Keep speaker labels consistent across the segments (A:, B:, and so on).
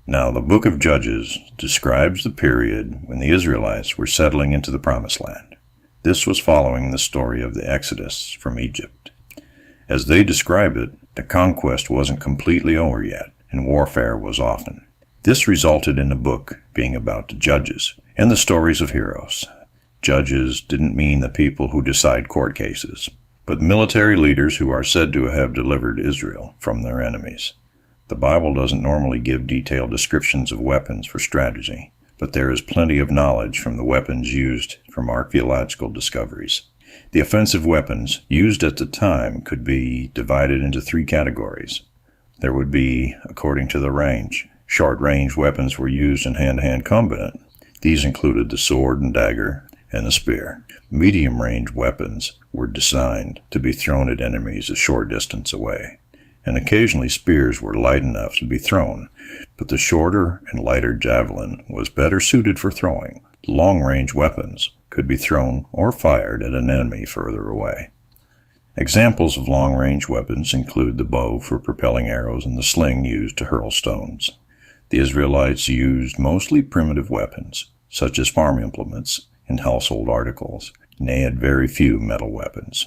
A: Now, the book of Judges describes the period when the Israelites were settling into the Promised Land. This was following the story of the Exodus from Egypt. As they describe it, the conquest wasn't completely over yet, and warfare was often. This resulted in the book being about the judges and the stories of heroes. Judges didn't mean the people who decide court cases, but military leaders who are said to have delivered Israel from their enemies. The Bible doesn't normally give detailed descriptions of weapons for strategy, but there is plenty of knowledge from the weapons used from archaeological discoveries. The offensive weapons used at the time could be divided into three categories. There would be, according to the range, short-range weapons were used in hand-to-hand combat. These included the sword and dagger and the spear. Medium-range weapons were designed to be thrown at enemies a short distance away, and occasionally spears were light enough to be thrown, but the shorter and lighter javelin was better suited for throwing. Long-range weapons could be thrown or fired at an enemy further away. Examples of long-range weapons include the bow for propelling arrows and the sling used to hurl stones. The Israelites used mostly primitive weapons, such as farm implements and household articles, and they had very few metal weapons.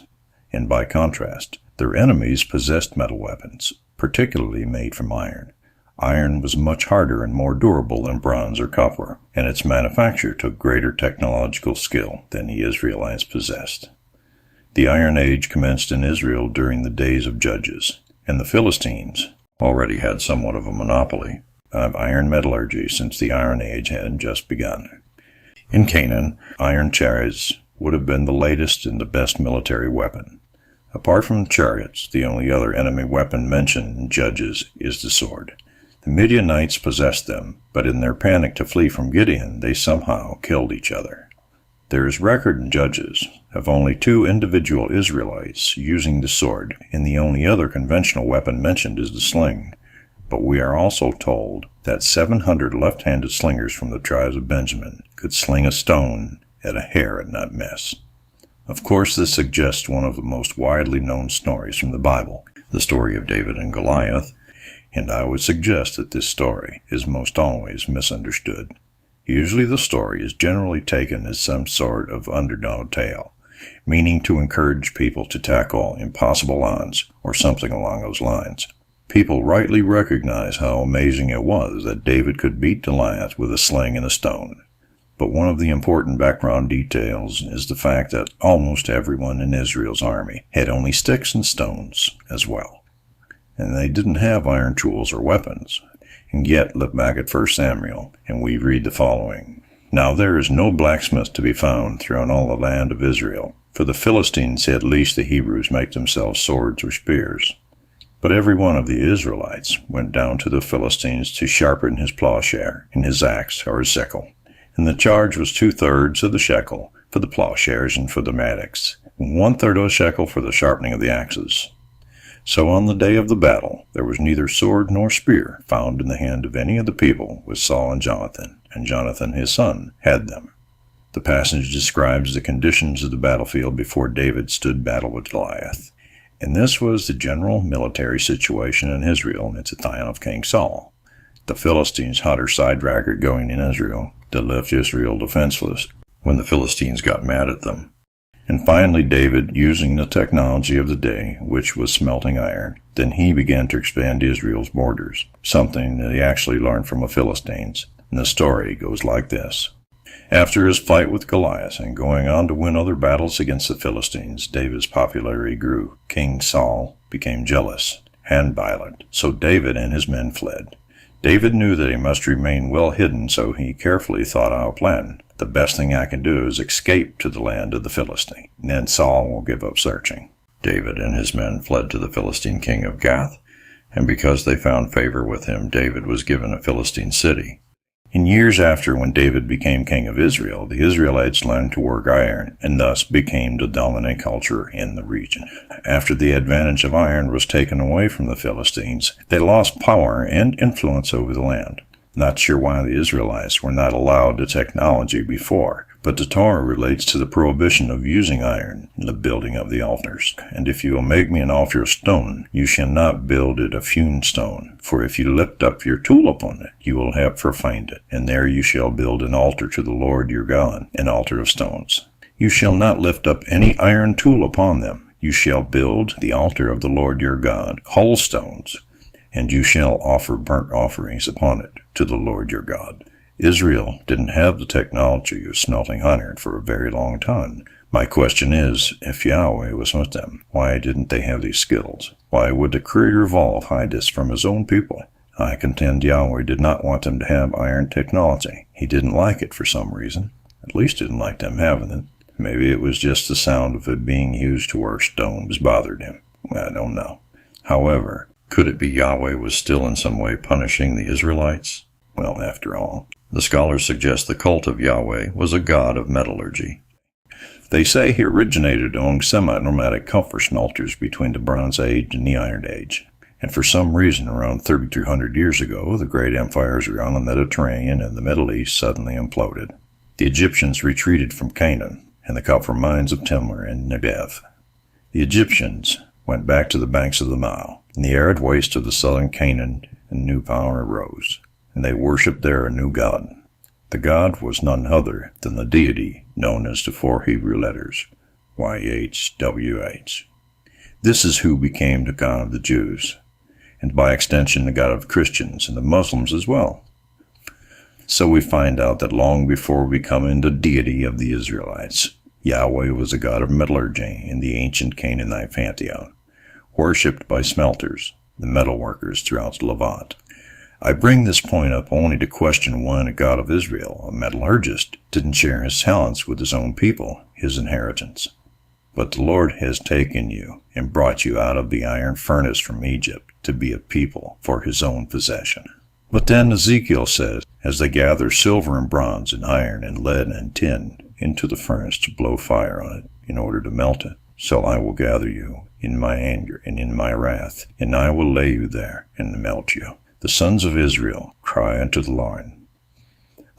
A: And by contrast, their enemies possessed metal weapons, particularly made from iron. Iron was much harder and more durable than bronze or copper, and its manufacture took greater technological skill than the Israelites possessed. The Iron Age commenced in Israel during the days of Judges, and the Philistines already had somewhat of a monopoly of iron metallurgy since the Iron Age had just begun. In Canaan, iron chariots would have been the latest and the best military weapon. Apart from chariots, the only other enemy weapon mentioned in Judges is the sword. The Midianites possessed them, but in their panic to flee from Gideon, they somehow killed each other. There is record in Judges of only 2 individual Israelites using the sword, and the only other conventional weapon mentioned is the sling. But we are also told that 700 left-handed slingers from the tribes of Benjamin could sling a stone at a hair and not miss. Of course, this suggests one of the most widely known stories from the Bible, the story of David and Goliath, and I would suggest that this story is most always misunderstood. Usually the story is generally taken as some sort of underdog tale, meaning to encourage people to tackle impossible odds or something along those lines. People rightly recognize how amazing it was that David could beat Goliath with a sling and a stone. But one of the important background details is the fact that almost everyone in Israel's army had only sticks and stones as well. And they didn't have iron tools or weapons. And yet, look back at 1 Samuel, and we read the following. Now there is no blacksmith to be found throughout all the land of Israel, for the Philistines had leased the Hebrews make themselves swords or spears. But every one of the Israelites went down to the Philistines to sharpen his plowshare and his axe or his sickle. And the charge was 2/3 of the shekel for the plowshares and for the mattocks, and 1/3 of a shekel for the sharpening of the axes. So on the day of the battle there was neither sword nor spear found in the hand of any of the people with Saul and Jonathan his son had them. The passage describes the conditions of the battlefield before David stood battle with Goliath. And this was the general military situation in Israel at the time of King Saul. The Philistines had their side racket going in Israel that left Israel defenseless when the Philistines got mad at them. And finally David, using the technology of the day, which was smelting iron, then he began to expand Israel's borders, something that he actually learned from the Philistines. And the story goes like this. After his fight with Goliath and going on to win other battles against the Philistines, David's popularity grew. King Saul became jealous and violent, so David and his men fled. David knew that he must remain well hidden, so he carefully thought out a plan. The best thing I can do is escape to the land of the Philistine, and then Saul will give up searching. David and his men fled to the Philistine king of Gath, and because they found favor with him, David was given a Philistine city. In years after, when David became king of Israel, the Israelites learned to work iron, and thus became the dominant culture in the region. After the advantage of iron was taken away from the Philistines, they lost power and influence over the land. Not sure why the Israelites were not allowed the technology before, But the Torah relates to the prohibition of using iron in the building of the altars. And if you will make me an altar of stone, you shall not build it of hewn stone. For if you lift up your tool upon it, you will have profaned it. And there you shall build an altar to the Lord your God, an altar of stones. You shall not lift up any iron tool upon them. You shall build the altar of the Lord your God, whole stones, and you shall offer burnt offerings upon it to the Lord your God. Israel didn't have the technology of smelting iron for a very long time. My question is, if Yahweh was with them, why didn't they have these skills? Why would the Creator of all hide this from his own people? I contend Yahweh did not want them to have iron technology. He didn't like it for some reason. At least didn't like them having it. Maybe it was just the sound of it being used to work stones bothered him. I don't know. However, could it be Yahweh was still in some way punishing the Israelites? Well, after all, the scholars suggest the cult of Yahweh was a god of metallurgy. They say he originated among semi-nomadic comfort smelters between the Bronze Age and the Iron Age. And for some reason, around 3,200 years ago, the great empires around the Mediterranean and the Middle East suddenly imploded. The Egyptians retreated from Canaan and the copper mines of Timor and Negev. The Egyptians went back to the banks of the Nile. In the arid waste of the southern Canaan, a new power arose, and they worshipped there a new god. The god was none other than the deity known as the four Hebrew letters, YHWH. This is who became the god of the Jews, and by extension the god of the Christians and the Muslims as well. So we find out that long before becoming the deity of the Israelites, Yahweh was a god of metallurgy in the ancient Canaanite pantheon, worshipped by smelters, the metal workers throughout the Levant. I bring this point up only to question why a god of Israel, a metallurgist, didn't share his talents with his own people, his inheritance. But the Lord has taken you and brought you out of the iron furnace from Egypt to be a people for his own possession. But then Ezekiel says, as they gather silver and bronze and iron and lead and tin into the furnace to blow fire on it in order to melt it, so I will gather you in my anger and in my wrath, and I will lay you there and melt you. The sons of Israel cry unto the Lord.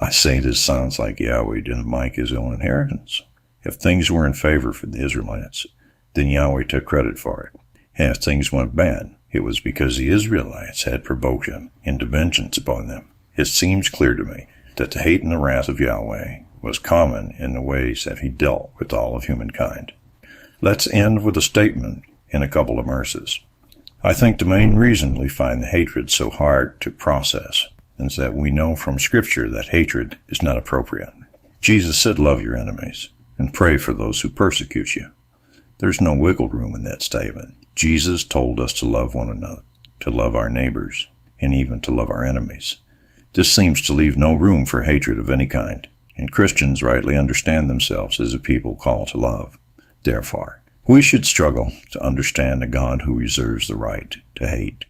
A: I say this sounds like Yahweh didn't like his own inheritance. If things were in favor for the Israelites, then Yahweh took credit for it. And if things went bad, it was because the Israelites had provoked him into vengeance upon them. It seems clear to me that the hate and the wrath of Yahweh was common in the ways that he dealt with all of humankind. Let's end with a statement in a couple of verses. I think the main reason we find the hatred so hard to process is that we know from Scripture that hatred is not appropriate. Jesus said, love your enemies and pray for those who persecute you. There's no wiggle room in that statement. Jesus told us to love one another, to love our neighbors, and even to love our enemies. This seems to leave no room for hatred of any kind, and Christians rightly understand themselves as a people called to love. Therefore, we should struggle to understand a God who reserves the right to hate.